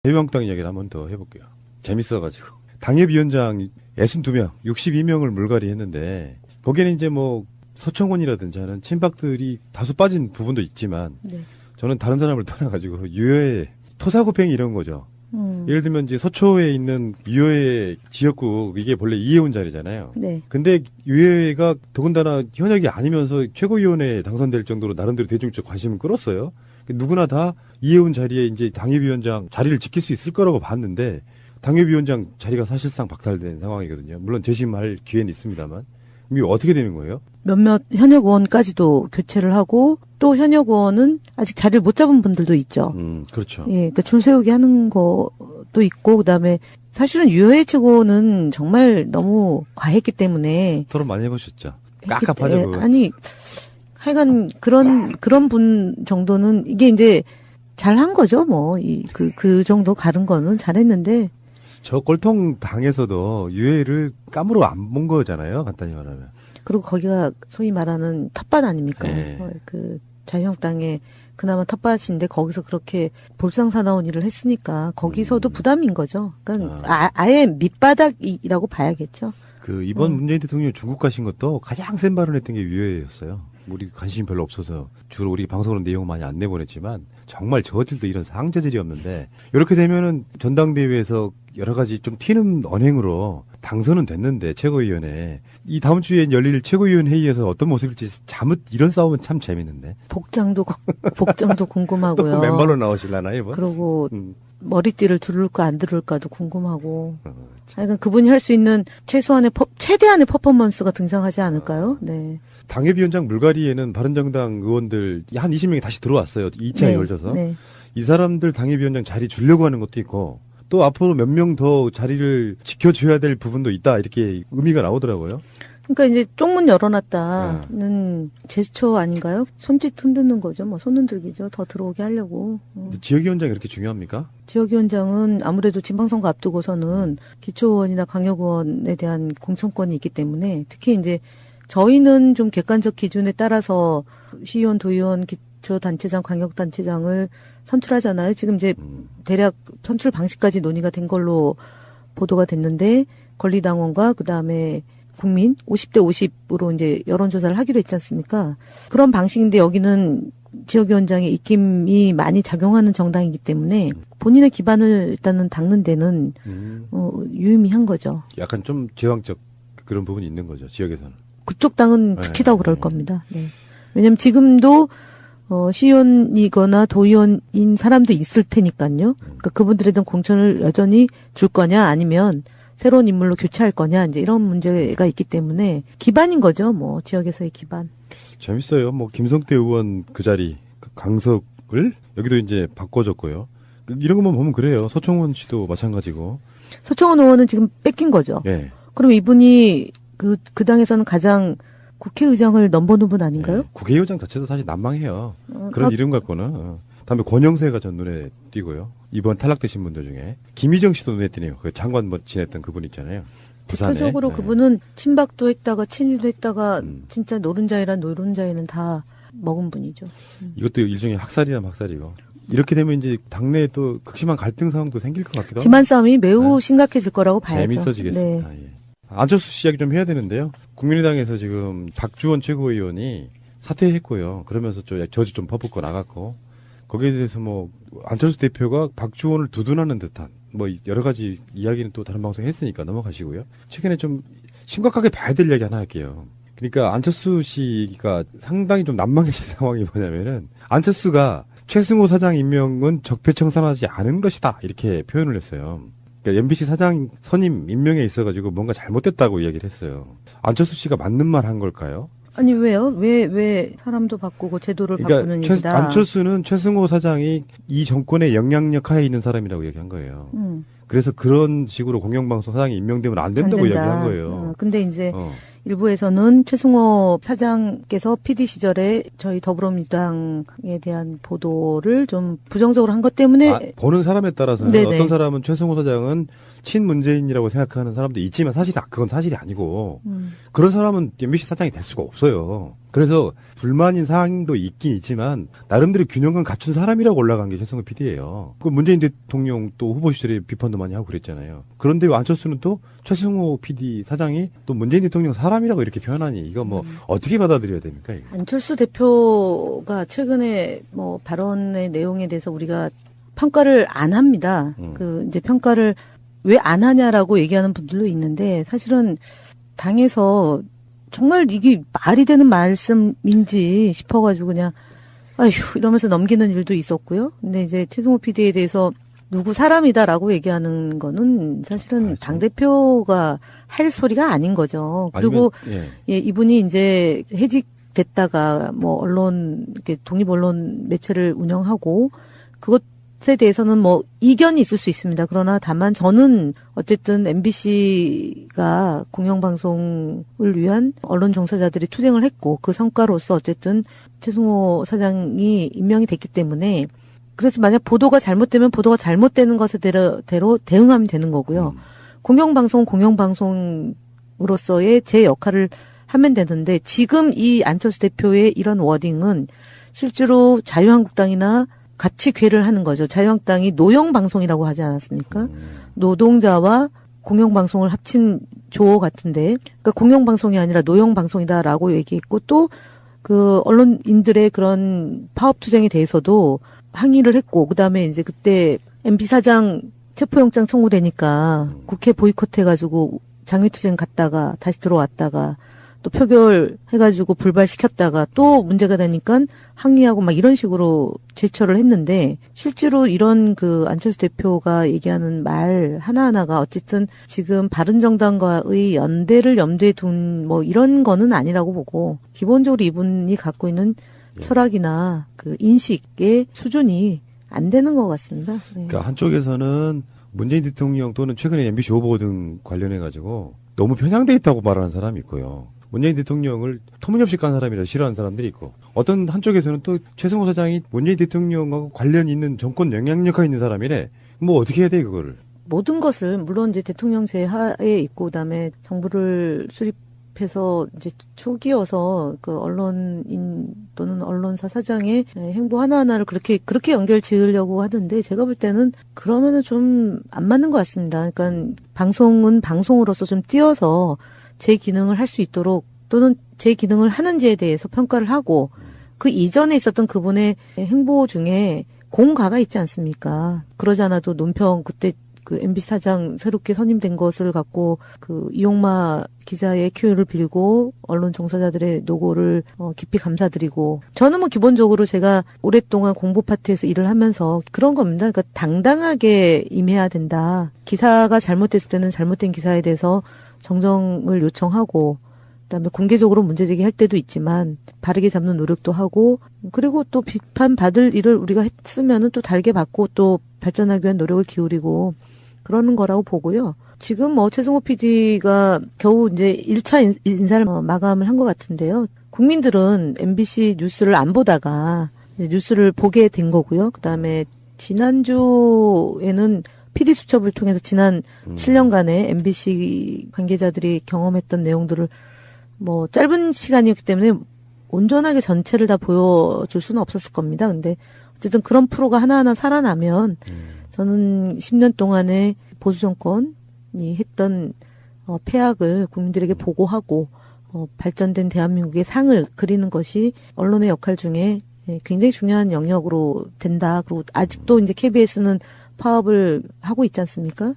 자유한국당 이야기를 한번 더 해볼게요. 재밌어가지고. 당협위원장 62명, 62명을 물갈이 했는데, 거기에는 이제 뭐, 서청원이라든지 하는 친박들이 다소 빠진 부분도 있지만, 네. 저는 다른 사람을 떠나가지고, 유효의 토사구팽이 이런 거죠. 예를 들면 이제 서초에 있는 유효의 지역구, 이게 본래 이해운 자리잖아요. 네. 근데 유효회가 더군다나 현역이 아니면서 최고위원회에 당선될 정도로 나름대로 대중적 관심을 끌었어요. 누구나 다 이해운 자리에 이제 당협위원장 자리를 지킬 수 있을 거라고 봤는데, 당협위원장 자리가 사실상 박탈된 상황이거든요. 물론 재심할 기회는 있습니다만. 이게 어떻게 되는 거예요? 몇몇 현역 의원까지도 교체를 하고 또 현역 의원은 아직 자리를 못 잡은 분들도 있죠. 그렇죠. 예, 그러니까 줄 세우기 하는 것도 있고 그다음에 사실은 유효회 최고는 정말 너무 과했기 때문에 토론 많이 해보셨죠? 깝깝하죠. 아니 하여간 그런 분 정도는 이게 이제 잘한 거죠. 뭐 그 정도 가른 거는 잘했는데. 저 꼴통 당에서도 유해를 깜으로 안 본 거잖아요. 간단히 말하면. 그리고 거기가 소위 말하는 탓밭 아닙니까? 네. 그 자유한국당의 그나마 텃밭인데 거기서 그렇게 볼상사나운 일을 했으니까 거기서도 부담인 거죠. 그러니까 아예 밑바닥이라고 봐야겠죠. 이번 문재인 대통령이 중국 가신 것도 가장 센 발언했던 게 유해였어요. 우리 관심이 별로 없어서 주로 우리 방송으로 내용을 많이 안 내보냈지만 정말 저질도 이런 상저질이 없는데 이렇게 되면은 전당대회에서 여러 가지 좀 튀는 언행으로 당선은 됐는데 최고위원회 이 다음 주에 열릴 최고위원 회의에서 어떤 모습일지 잠옷 이런 싸움은 참 재밌는데 복장도 궁금하고요. 또 맨발로 나오실라나요? 이번? 그리고 머리띠를 두를까 안 두를까도 궁금하고. 그러니까 그분이 할 수 있는 최대한의 퍼포먼스가 등장하지 않을까요? 네. 당협위원장 물갈이에는 바른정당 의원들 한 20명이 다시 들어왔어요. 2차에 네. 열져서. 네. 이 사람들 당협위원장 자리 주려고 하는 것도 있고 또 앞으로 몇 명 더 자리를 지켜줘야 될 부분도 있다. 이렇게 의미가 나오더라고요. 그러니까 이제 쪽문 열어놨다는 제스처 아닌가요? 손짓 흔드는 거죠. 뭐 손 흔들기죠. 더 들어오게 하려고. 지역위원장이 그렇게 중요합니까? 지역위원장은 아무래도 지방선거 앞두고서는 기초의원이나 강력의원에 대한 공천권이 있기 때문에 특히 이제 저희는 좀 객관적 기준에 따라서 시의원, 도의원, 기초단체장, 광역단체장을 선출하잖아요. 지금 이제 대략 선출 방식까지 논의가 된 걸로 보도가 됐는데 권리당원과 그다음에 국민 50대 50으로 이제 여론조사를 하기로 했지 않습니까? 그런 방식인데 여기는 지역위원장의 입김이 많이 작용하는 정당이기 때문에 본인의 기반을 일단은 닦는 데는 유의미한 거죠. 약간 좀 제왕적 그런 부분이 있는 거죠. 지역에서는. 그쪽 당은 특히 더 그럴 겁니다. 네. 왜냐하면 지금도 시의원이거나 도의원인 사람도 있을 테니까요. 그러니까 그분들에 대한 공천을 여전히 줄 거냐 아니면 새로운 인물로 교체할 거냐 이제 이런 문제가 있기 때문에 기반인 거죠. 뭐 지역에서의 기반. 재밌어요. 뭐 김성태 의원 그 자리 강석을 여기도 이제 바꿔줬고요. 이런 것만 보면 그래요. 서청원 씨도 마찬가지고. 서청원 의원은 지금 뺏긴 거죠. 네. 그럼 이분이 그 당에서는 가장 국회의장을 넘보는 분 아닌가요? 네. 국회의장 자체도 사실 난망해요. 그런 이름 갖고는. 다음에 권영세가 전 눈에 띄고요. 이번 탈락되신 분들 중에 김희정 씨도 눈에 띄네요. 그 장관 지냈던 그분 있잖아요. 부산에. 대표적으로 네. 그분은 친박도 했다가 친이도 했다가 진짜 노른자에는 다 먹은 분이죠. 이것도 일종의 학살이라면 학살이고. 이렇게 되면 이제 당내에 또 극심한 갈등 상황도 생길 것 같기도 하고. 집안 싸움이 매우 심각해질 거라고 봐야죠. 재밌어지겠습니다. 네. 예. 안철수 씨 이야기 좀 해야 되는데요. 국민의당에서 지금 박주원 최고위원이 사퇴했고요. 그러면서 저주 좀 퍼붓고 나갔고. 거기에 대해서 뭐 안철수 대표가 박주원을 두둔하는 듯한 뭐 여러 가지 이야기는 또 다른 방송에 했으니까 넘어가시고요. 최근에 좀 심각하게 봐야 될 이야기 하나 할게요. 그러니까 안철수 씨가 상당히 좀 난망해진 상황이 뭐냐면은 안철수가 최승호 사장 임명은 적폐청산하지 않은 것이다 이렇게 표현을 했어요. 그러니까 MBC 사장 선임 임명에 있어가지고 뭔가 잘못됐다고 이야기를 했어요. 안철수 씨가 맞는 말 한 걸까요? 아니 왜요? 왜 사람도 바꾸고 제도를 바꾸는 일이다. 안철수는 최승호 사장이 이 정권의 영향력 하에 있는 사람이라고 얘기한 거예요. 그래서 그런 식으로 공영방송 사장이 임명되면 안 된다고 얘기한 거예요. 근데 이제 일부에서는 최승호 사장께서 PD 시절에 저희 더불어민주당에 대한 보도를 좀 부정적으로 한 것 때문에 보는 사람에 따라서는 네네. 어떤 사람은 최승호 사장은 친문재인이라고 생각하는 사람도 있지만 사실 그건 사실이 아니고 그런 사람은 MBC 사장이 될 수가 없어요. 그래서 불만인 사항도 있긴 있지만 나름대로 균형을 갖춘 사람이라고 올라간 게 최승호 PD예요. 그 문재인 대통령 또 후보 시절에 비판도 많이 하고 그랬잖아요. 그런데 안철수는 또 최승호 PD 사장이 또 문재인 대통령 사람이라고 이렇게 표현하니 이거 뭐 어떻게 받아들여야 됩니까? 이거? 안철수 대표가 최근에 뭐 발언의 내용에 대해서 우리가 평가를 안 합니다. 그 이제 평가를 왜 안 하냐라고 얘기하는 분들도 있는데 사실은 당에서 정말 이게 말이 되는 말씀인지 싶어가지고 그냥 아휴 이러면서 넘기는 일도 있었고요. 근데 이제 최승호 PD에 대해서 누구 사람이다라고 얘기하는 거는 사실은 당대표가 할 소리가 아닌 거죠. 그리고 아니면, 예, 이분이 이제 해직됐다가 뭐 언론 이렇게 독립 언론 매체를 운영하고 그것에 대해서는 뭐 이견이 있을 수 있습니다. 그러나 다만 저는 어쨌든 MBC가 공영방송을 위한 언론 종사자들이 투쟁을 했고 그 성과로서 어쨌든 최승호 사장이 임명이 됐기 때문에 그래서 만약 보도가 잘못되면 보도가 잘못되는 것에 대로 대응하면 되는 거고요. 공영방송으로서의 제 역할을 하면 되는데 지금 이 안철수 대표의 이런 워딩은 실제로 자유한국당이나 같이 괴를 하는 거죠. 자유한국당이 노영방송이라고 하지 않았습니까? 노동자와 공영방송을 합친 조어 같은데 그러니까 공영방송이 아니라 노영방송이다라고 얘기했고 또 그 언론인들의 그런 파업 투쟁에 대해서도 항의를 했고 그다음에 이제 그때 MB 사장 체포영장 청구되니까 국회 보이콧해가지고 장외투쟁 갔다가 다시 들어왔다가 또 표결해가지고 불발시켰다가 또 문제가 되니까 항의하고 막 이런 식으로 제처를 했는데 실제로 이런 그 안철수 대표가 얘기하는 말 하나하나가 어쨌든 지금 바른정당과의 연대를 염두에 둔 뭐 이런 거는 아니라고 보고 기본적으로 이분이 갖고 있는 철학이나 그 인식의 수준이 안 되는 것 같습니다. 네. 그러니까 한쪽에서는 문재인 대통령 또는 최근에 MBC 오보 등 관련해가지고 너무 편향돼 있다고 말하는 사람이 있고요. 문재인 대통령을 터무니없이 깐 사람이라 싫어하는 사람들이 있고 어떤 한쪽에서는 또 최승호 사장이 문재인 대통령하고 관련 있는 정권 영향력가 있는 사람이래. 뭐 어떻게 해야 돼 그거를. 모든 것을 물론 이제 대통령 제하에 있고 그다음에 정부를 수립해서 이제 초기여서 그 언론인 또는 언론사 사장의 행보 하나하나를 그렇게 연결 지으려고 하던데 제가 볼 때는 그러면은 좀 안 맞는 것 같습니다. 그러니까 방송은 방송으로서 좀 띄어서 제 기능을 할 수 있도록 또는 제 기능을 하는지에 대해서 평가를 하고 그 이전에 있었던 그분의 행보 중에 공과가 있지 않습니까? 그러지 않아도 논평 그때 그 MBC 사장 새롭게 선임된 것을 갖고 그 이용마 기자의 큐를 빌고 언론 종사자들의 노고를 깊이 감사드리고 저는 뭐 기본적으로 제가 오랫동안 공보 파트에서 일을 하면서 그런 겁니다. 그러니까 당당하게 임해야 된다. 기사가 잘못됐을 때는 잘못된 기사에 대해서 정정을 요청하고 그다음에 공개적으로 문제 제기할 때도 있지만 바르게 잡는 노력도 하고 그리고 또 비판받을 일을 우리가 했으면은 또 달게 받고 또 발전하기 위한 노력을 기울이고 그러는 거라고 보고요. 지금 뭐 최승호 PD가 겨우 이제 1차 인사를 마감을 한 것 같은데요. 국민들은 MBC 뉴스를 안 보다가 이제 뉴스를 보게 된 거고요. 그다음에 지난주에는 PD 수첩을 통해서 지난 7년간의 MBC 관계자들이 경험했던 내용들을 뭐 짧은 시간이었기 때문에 온전하게 전체를 다 보여줄 수는 없었을 겁니다. 근데 어쨌든 그런 프로가 하나하나 살아나면 저는 10년 동안의 보수 정권이 했던 폐악을 국민들에게 보고하고 발전된 대한민국의 상을 그리는 것이 언론의 역할 중에 굉장히 중요한 영역으로 된다. 그리고 아직도 이제 KBS는 파업을 하고 있지 않습니까?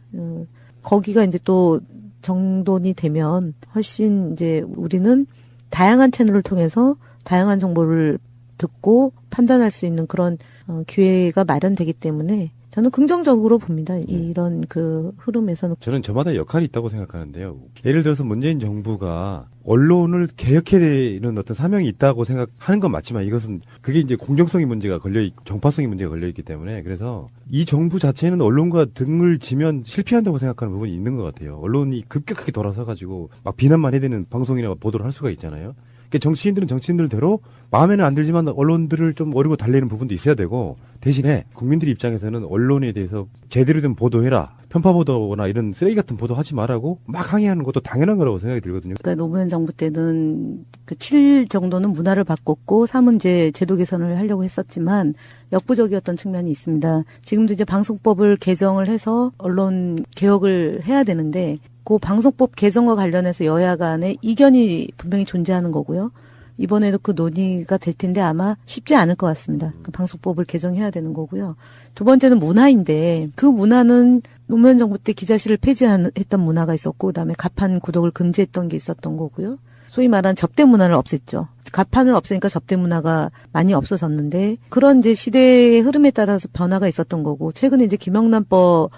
거기가 이제 또 정돈이 되면 훨씬 이제 우리는 다양한 채널을 통해서 다양한 정보를 듣고 판단할 수 있는 그런 기회가 마련되기 때문에 저는 긍정적으로 봅니다. 이런 그 흐름에서는. 저는 저마다 역할이 있다고 생각하는데요. 예를 들어서 문재인 정부가 언론을 개혁해야 되는 어떤 사명이 있다고 생각하는 건 맞지만 이것은 그게 이제 공정성의 문제가 걸려있고 정파성의 문제가 걸려있기 때문에 그래서 이 정부 자체는 언론과 등을 지면 실패한다고 생각하는 부분이 있는 것 같아요. 언론이 급격하게 돌아서가지고 막 비난만 해야 되는 방송이나 보도를 할 수가 있잖아요. 그러니까 정치인들은 정치인들대로 마음에는 안 들지만 언론들을 좀 어리고 달래는 부분도 있어야 되고 대신에 국민들 입장에서는 언론에 대해서 제대로 된 보도해라. 편파 보도나 이런 쓰레기 같은 보도 하지 말라고 막 항의하는 것도 당연한 거라고 생각이 들거든요. 그러니까 노무현 정부 때는 그 7일 정도는 문화를 바꿨고 3은 이제 제도 개선을 하려고 했었지만 역부족이었던 측면이 있습니다. 지금도 이제 방송법을 개정을 해서 언론 개혁을 해야 되는데 그 방송법 개정과 관련해서 여야 간에 이견이 분명히 존재하는 거고요. 이번에도 그 논의가 될 텐데 아마 쉽지 않을 것 같습니다. 그 방송법을 개정해야 되는 거고요. 두 번째는 문화인데 그 문화는 노무현 정부 때 기자실을 폐지했던 문화가 있었고 그다음에 가판 구독을 금지했던 게 있었던 거고요. 소위 말하는 접대 문화를 없앴죠. 가판을 없애니까 접대 문화가 많이 없어졌는데 그런 이제 시대의 흐름에 따라서 변화가 있었던 거고 최근에 이제 김영란법이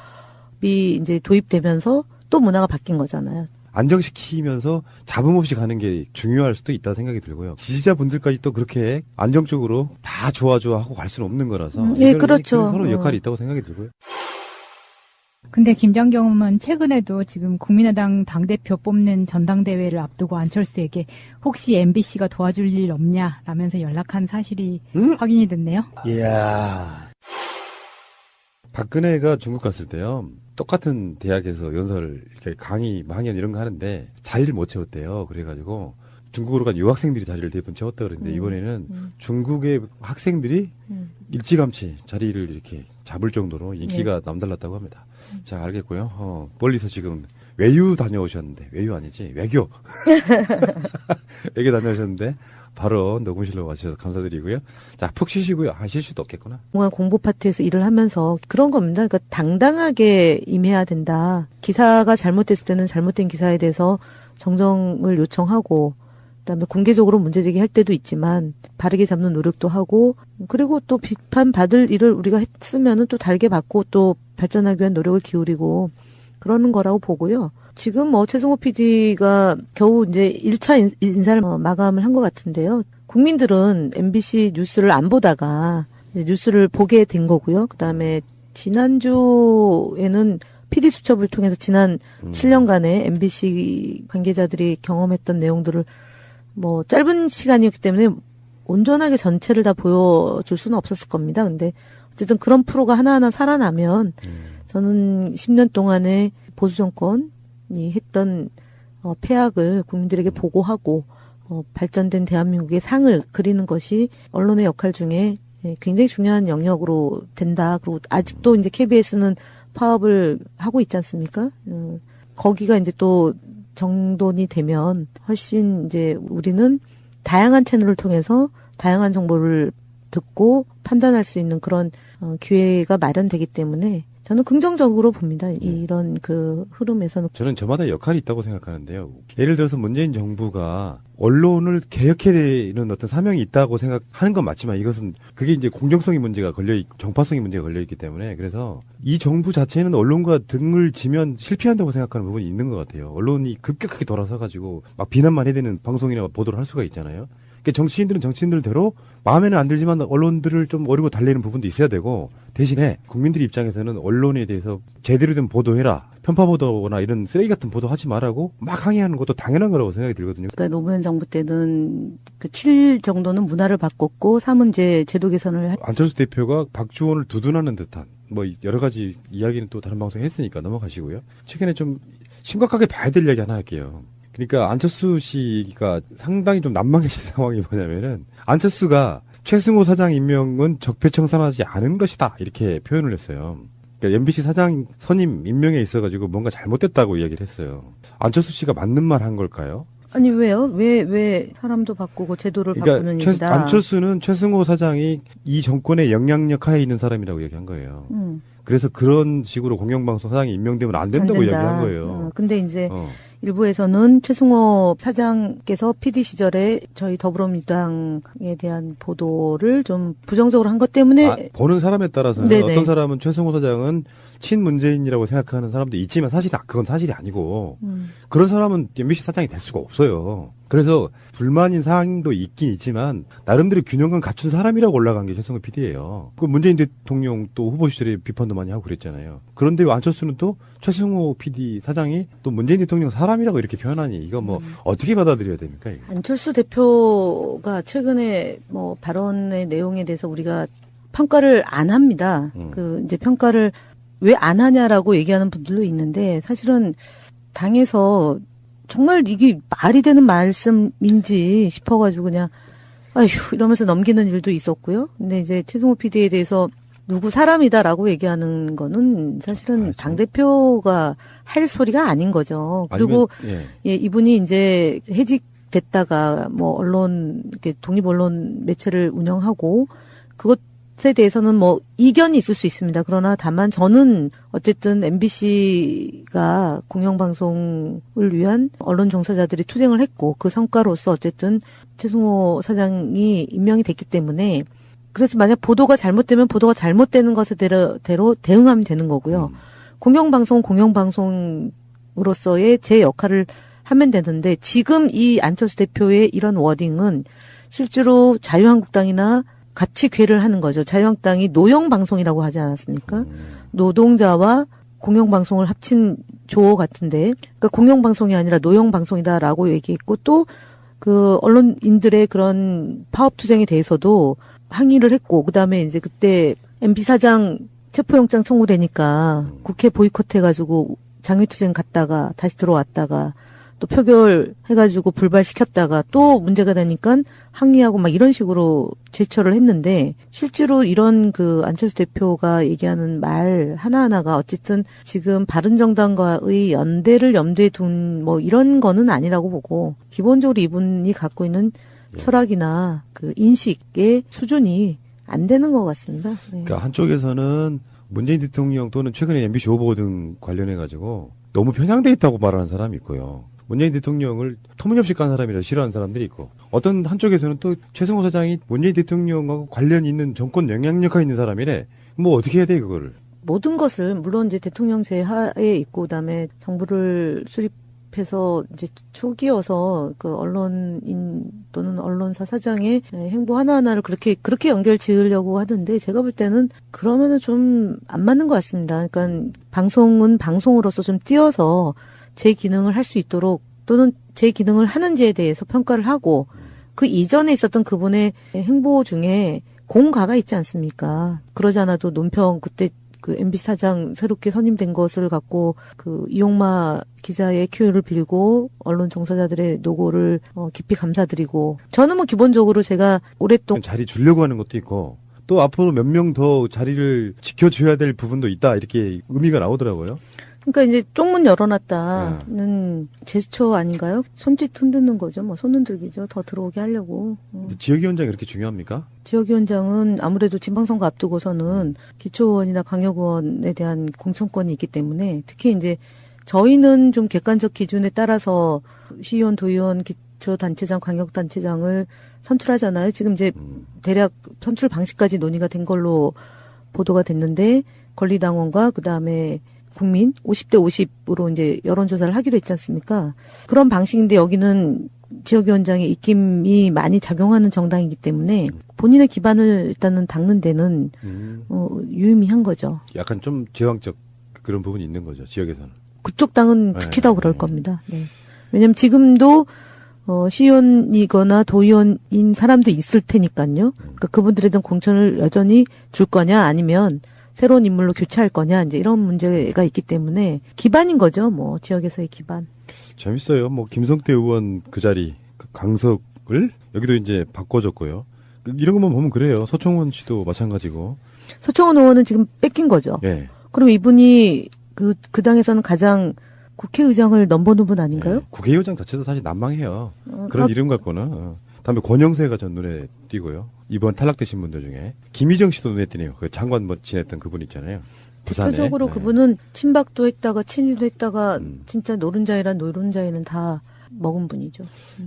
이제 도입되면서 또 문화가 바뀐 거잖아요. 안정시키면서 잡음 없이 가는 게 중요할 수도 있다 생각이 들고요. 지지자분들까지 또 그렇게 안정적으로 다 좋아 하고 갈 수는 없는 거라서 예, 그렇죠. 서로 역할이 있다고 생각이 들고요. 근데 김장겸은 최근에도 지금 국민의당 당대표 뽑는 전당대회를 앞두고 안철수에게 혹시 MBC가 도와줄 일 없냐라면서 연락한 사실이 확인이 됐네요. 이야. 박근혜가 중국 갔을 때요. 똑같은 대학에서 연설, 이렇게 강의, 강연 이런 거 하는데 자리를 못 채웠대요. 그래가지고 중국으로 간 유학생들이 자리를 대부분 채웠다 그랬는데 이번에는 중국의 학생들이 일찌감치 자리를 이렇게 잡을 정도로 인기가 남달랐다고 합니다. 자, 알겠고요. 멀리서 지금 외유 다녀오셨는데, 외유 아니지, 외교. 외교 다녀오셨는데, 바로 녹음실로 와주셔서 감사드리고요. 자, 푹 쉬시고요. 쉴 수도 없겠구나. 공안 공보 파트에서 일을 하면서 그런 겁니다. 그러니까 당당하게 임해야 된다. 기사가 잘못됐을 때는 잘못된 기사에 대해서 정정을 요청하고 그다음에 공개적으로 문제제기할 때도 있지만 바르게 잡는 노력도 하고 그리고 또 비판받을 일을 우리가 했으면은 또 달게 받고 또 발전하기 위한 노력을 기울이고 그러는 거라고 보고요. 지금 뭐 최승호 PD가 겨우 이제 1차 인사를 마감을 한 것 같은데요. 국민들은 MBC 뉴스를 안 보다가 이제 뉴스를 보게 된 거고요. 그다음에 지난주에는 PD 수첩을 통해서 지난 7년간의 MBC 관계자들이 경험했던 내용들을 뭐 짧은 시간이었기 때문에 온전하게 전체를 다 보여줄 수는 없었을 겁니다. 근데 어쨌든 그런 프로가 하나하나 살아나면 저는 10년 동안의 보수 정권이 했던 폐악을 국민들에게 보고하고 발전된 대한민국의 상을 그리는 것이 언론의 역할 중에 굉장히 중요한 영역으로 된다. 그리고 아직도 이제 KBS는 파업을 하고 있지 않습니까? 거기가 이제 또 정돈이 되면 훨씬 이제 우리는 다양한 채널을 통해서 다양한 정보를 듣고 판단할 수 있는 그런 기회가 마련되기 때문에 저는 긍정적으로 봅니다. 이런 그 흐름에서는. 저는 저마다 역할이 있다고 생각하는데요. 예를 들어서 문재인 정부가 언론을 개혁해야 되는 어떤 사명이 있다고 생각하는 건 맞지만 이것은 그게 이제 공정성의 문제가 걸려있고 정파성의 문제가 걸려있기 때문에 그래서 이 정부 자체는 언론과 등을 지면 실패한다고 생각하는 부분이 있는 것 같아요. 언론이 급격하게 돌아서가지고 막 비난만 해야 되는 방송이나 보도를 할 수가 있잖아요. 그러니까 정치인들은 정치인들대로 마음에는 안 들지만 언론들을 좀 어리고 달래는 부분도 있어야 되고 대신에 국민들 입장에서는 언론에 대해서 제대로 된 보도해라. 편파 보도나 이런 쓰레기 같은 보도 하지 말라고 막 항의하는 것도 당연한 거라고 생각이 들거든요. 그러니까 노무현 정부 때는 그 7일 정도는 문화를 바꿨고 3은 이제 제도 개선을 안철수 대표가 박주원을 두둔하는 듯한 뭐 여러 가지 이야기는 또 다른 방송에 했으니까 넘어가시고요. 최근에 좀 심각하게 봐야 될 이야기 하나 할게요. 그러니까 안철수 씨가 상당히 좀 난망해진 상황이 뭐냐면은 안철수가 최승호 사장 임명은 적폐청산하지 않은 것이다 이렇게 표현을 했어요. 그러니까 MBC 사장 선임 임명에 있어가지고 뭔가 잘못됐다고 이야기를 했어요. 안철수 씨가 맞는 말 한 걸까요? 아니 왜요? 왜 사람도 바꾸고 제도를 바꾸는 일이다. 안철수는 최승호 사장이 이 정권의 영향력 하에 있는 사람이라고 얘기한 거예요. 그래서 그런 식으로 공영방송 사장이 임명되면 안 된다고 이야기한 거예요. 근데 이제 일부에서는 최승호 사장께서 PD 시절에 저희 더불어민주당에 대한 보도를 좀 부정적으로 한 것 때문에 보는 사람에 따라서는 네네. 어떤 사람은 최승호 사장은 친문재인이라고 생각하는 사람도 있지만 사실 그건 사실이 아니고 그런 사람은 MBC 사장이 될 수가 없어요. 그래서 불만인 사항도 있긴 있지만 나름대로 균형감 갖춘 사람이라고 올라간 게 최승호 PD예요. 그 문재인 대통령 또 후보 시절에 비판도 많이 하고 그랬잖아요. 그런데 안철수는 또 최승호 PD 사장이 또 문재인 대통령 사람이라고 이렇게 표현하니 이거 뭐 어떻게 받아들여야 됩니까? 이거? 안철수 대표가 최근에 뭐 발언의 내용에 대해서 우리가 평가를 안 합니다. 그 이제 평가를 왜 안 하냐라고 얘기하는 분들도 있는데 사실은 당에서 정말 이게 말이 되는 말씀인지 싶어가지고 그냥 아휴 이러면서 넘기는 일도 있었고요. 근데 이제 최승호 PD에 대해서 누구 사람이다라고 얘기하는 거는 사실은 당대표가 할 소리가 아닌 거죠. 그리고 아니면, 예, 이분이 이제 해직됐다가 뭐 언론 이렇게 독립 언론 매체를 운영하고 그것에 대해서는 뭐 이견이 있을 수 있습니다. 그러나 다만 저는 어쨌든 MBC가 공영방송을 위한 언론 종사자들이 투쟁을 했고 그 성과로서 어쨌든 최승호 사장이 임명이 됐기 때문에 그래서 만약 보도가 잘못되면 보도가 잘못되는 것에 대로 대응하면 되는 거고요. 공영방송으로서의 제 역할을 하면 되는데 지금 이 안철수 대표의 이런 워딩은 실제로 자유한국당이나 같이 궤를 하는 거죠. 자유한국당이 노영방송이라고 하지 않았습니까? 노동자와 공영방송을 합친 조어 같은데 그러니까 공영방송이 아니라 노영방송이다라고 얘기했고 또 그 언론인들의 그런 파업 투쟁에 대해서도 항의를 했고 그다음에 이제 그때 MB 사장 체포영장 청구되니까 국회 보이콧해가지고 장외투쟁 갔다가 다시 들어왔다가 또 표결해가지고 불발시켰다가 또 문제가 되니까 항의하고 막 이런 식으로 제처를 했는데 실제로 이런 그 안철수 대표가 얘기하는 말 하나하나가 어쨌든 지금 바른정당과의 연대를 염두에 둔 뭐 이런 거는 아니라고 보고 기본적으로 이분이 갖고 있는 철학이나 그 인식의 수준이 안 되는 것 같습니다. 네. 그러니까 한쪽에서는 문재인 대통령 또는 최근에 MBC 오보 등 관련해가지고 너무 편향돼 있다고 말하는 사람이 있고요. 문재인 대통령을 터무니없이 깐 사람이라 싫어하는 사람들이 있고 어떤 한쪽에서는 또 최승호 사장이 문재인 대통령하고 관련 있는 정권 영향력가 있는 사람이래. 뭐 어떻게 해야 돼 그거를. 모든 것을 물론 이제 대통령 제하에 있고 그다음에 정부를 수립해서 이제 초기여서 그 언론인 또는 언론사 사장의 행보 하나하나를 그렇게 연결 지으려고 하던데 제가 볼 때는 그러면은 좀 안 맞는 것 같습니다. 그러니까 방송은 방송으로서 좀 띄어서 제 기능을 할 수 있도록 또는 제 기능을 하는지에 대해서 평가를 하고 그 이전에 있었던 그분의 행보 중에 공가가 있지 않습니까? 그러지 않아도 논평 그때 그 MBC 사장 새롭게 선임된 것을 갖고 그 이용마 기자의 큐를 빌고 언론 종사자들의 노고를 깊이 감사드리고 저는 뭐 기본적으로 제가 오랫동안 자리 주려고 하는 것도 있고 또 앞으로 몇 명 더 자리를 지켜줘야 될 부분도 있다 이렇게 의미가 나오더라고요. 그러니까 이제 쪽문 열어놨다는 제스처 아닌가요? 손짓 흔드는 거죠. 뭐 손 흔들기죠. 더 들어오게 하려고. 지역위원장이 그렇게 중요합니까? 지역위원장은 아무래도 지방선거 앞두고서는 기초의원이나 강력의원에 대한 공천권이 있기 때문에 특히 이제 저희는 좀 객관적 기준에 따라서 시의원, 도의원, 기초단체장, 광역단체장을 선출하잖아요. 지금 이제 대략 선출 방식까지 논의가 된 걸로 보도가 됐는데 권리당원과 그다음에 국민 50대 50으로 이제 여론조사를 하기로 했지 않습니까? 그런 방식인데 여기는 지역위원장의 입김이 많이 작용하는 정당이기 때문에 본인의 기반을 일단은 닦는 데는 유의미한 거죠. 약간 좀 제왕적 그런 부분이 있는 거죠. 지역에서는. 그쪽 당은 특히 더 그럴 겁니다. 네. 왜냐하면 지금도 시의원이거나 도의원인 사람도 있을 테니까요. 그러니까 그분들에 대한 공천을 여전히 줄 거냐 아니면 새로운 인물로 교체할 거냐 이제 이런 문제가 있기 때문에 기반인 거죠. 뭐 지역에서의 기반. 재밌어요. 뭐 김성태 의원 그 자리 그 강석을 여기도 이제 바꿔줬고요. 이런 것만 보면 그래요. 서청원 씨도 마찬가지고. 서청원 의원은 지금 뺏긴 거죠. 예. 그럼 이분이 그 당에서는 가장 국회의장을 넘보는 분 아닌가요? 예. 국회의장 자체도 사실 난망해요. 그런 이름 갖고는. 다음에 권영세가 전 눈에 띄고요. 이번 탈락되신 분들 중에 김희정 씨도 눈에 띄네요. 그 장관 지냈던 그분 있잖아요. 부산에. 대표적으로 네. 그분은 친박도 했다가 친이도 했다가 진짜 노른자이란 노른자이는 다 먹은 분이죠.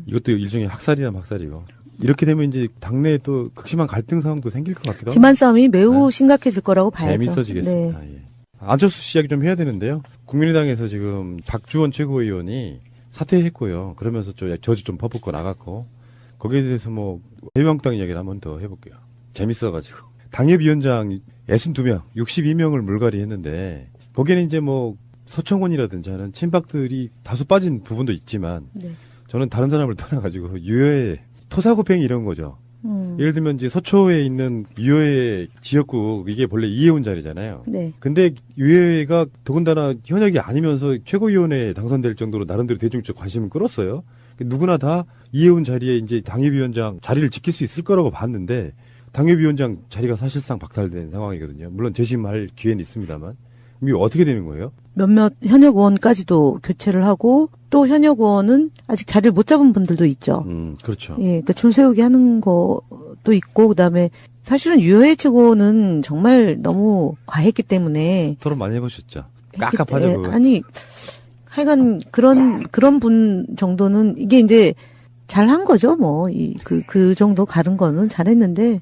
이것도 일종의 학살이란 학살이고. 이렇게 되면 이제 당내에 또 극심한 갈등 상황도 생길 것 같기도 하고. 집안 싸움이 매우 심각해질 거라고 봐야죠. 재밌어지겠습니다. 네. 예. 안철수 씨 이야기 좀 해야 되는데요. 국민의당에서 지금 박주원 최고위원이 사퇴했고요. 그러면서 좀 저주 좀 퍼붓고 나갔고 거기에 대해서 뭐 자유한국당 이야기를 한번 더 해볼게요. 재밌어가지고 당협위원장 62명, 62명을 물갈이 했는데 거기에는 이제 뭐 서청원이라든지 하는 친박들이 다소 빠진 부분도 있지만 네. 저는 다른 사람을 떠나가지고 유해의 토사구팽이 이런 거죠. 예를 들면 이제 서초에 있는 유효회 지역구 이게 본래 이해운 자리잖아요. 네. 근데 유해가 더군다나 현역이 아니면서 최고위원회에 당선될 정도로 나름대로 대중적 관심을 끌었어요. 누구나 다 이해운 자리에 이제 당협위원장 자리를 지킬 수 있을 거라고 봤는데 당협위원장 자리가 사실상 박탈된 상황이거든요. 물론 재심할 기회는 있습니다만. 이게 어떻게 되는 거예요? 몇몇 현역 의원까지도 교체를 하고 또 현역 의원은 아직 자리를 못 잡은 분들도 있죠. 그렇죠. 예, 그러니까 줄 세우기 하는 것도 있고 그다음에 사실은 유효회 최고는 정말 너무 과했기 때문에 토론 많이 해보셨죠? 깝깝하죠. 그거. 아니 하여간 그런 분 정도는 이게 이제 잘한 거죠. 뭐 그 정도 가른 거는 잘했는데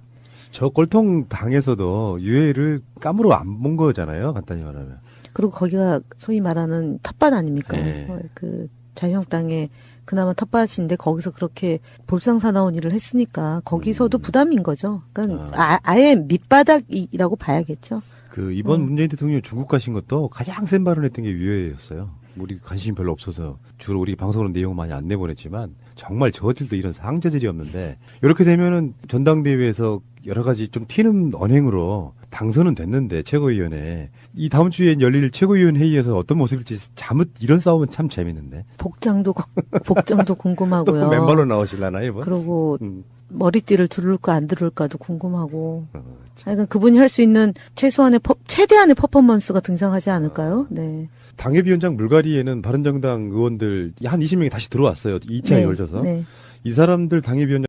저 꼴통 당에서도 유해를 까무로 안 본 거잖아요. 간단히 말하면. 그리고 거기가 소위 말하는 탓밭 아닙니까? 네. 그 자유한국당의 그나마 텃밭인데 거기서 그렇게 볼상사나운 일을 했으니까 거기서도 부담인 거죠. 그러니까 아예 밑바닥이라고 봐야겠죠. 그 이번 문재인 대통령이 중국 가신 것도 가장 센 발언했던 게 유해였어요. 우리 관심이 별로 없어서 주로 우리 방송으로 내용 많이 안 내보냈지만 정말 저질도 이런 상저질이 없는데 이렇게 되면은 전당대회에서 여러 가지 좀 튀는 언행으로 당선은 됐는데 최고위원회 이 다음 주에 열릴 최고위원 회의에서 어떤 모습일지 잠옷 이런 싸움은 참 재밌는데 복장도 궁금하고요. 또 맨발로 나오실라나 이번? 그리고 머리띠를 두를까 안 두를까도 궁금하고. 그러니까 그분이 할 수 있는 최대한의 퍼포먼스가 등장하지 않을까요? 네. 당협위원장 물갈이에는 바른정당 의원들 한 20명이 다시 들어왔어요. 2차에 네. 열려서. 네. 이 사람들 당협위원장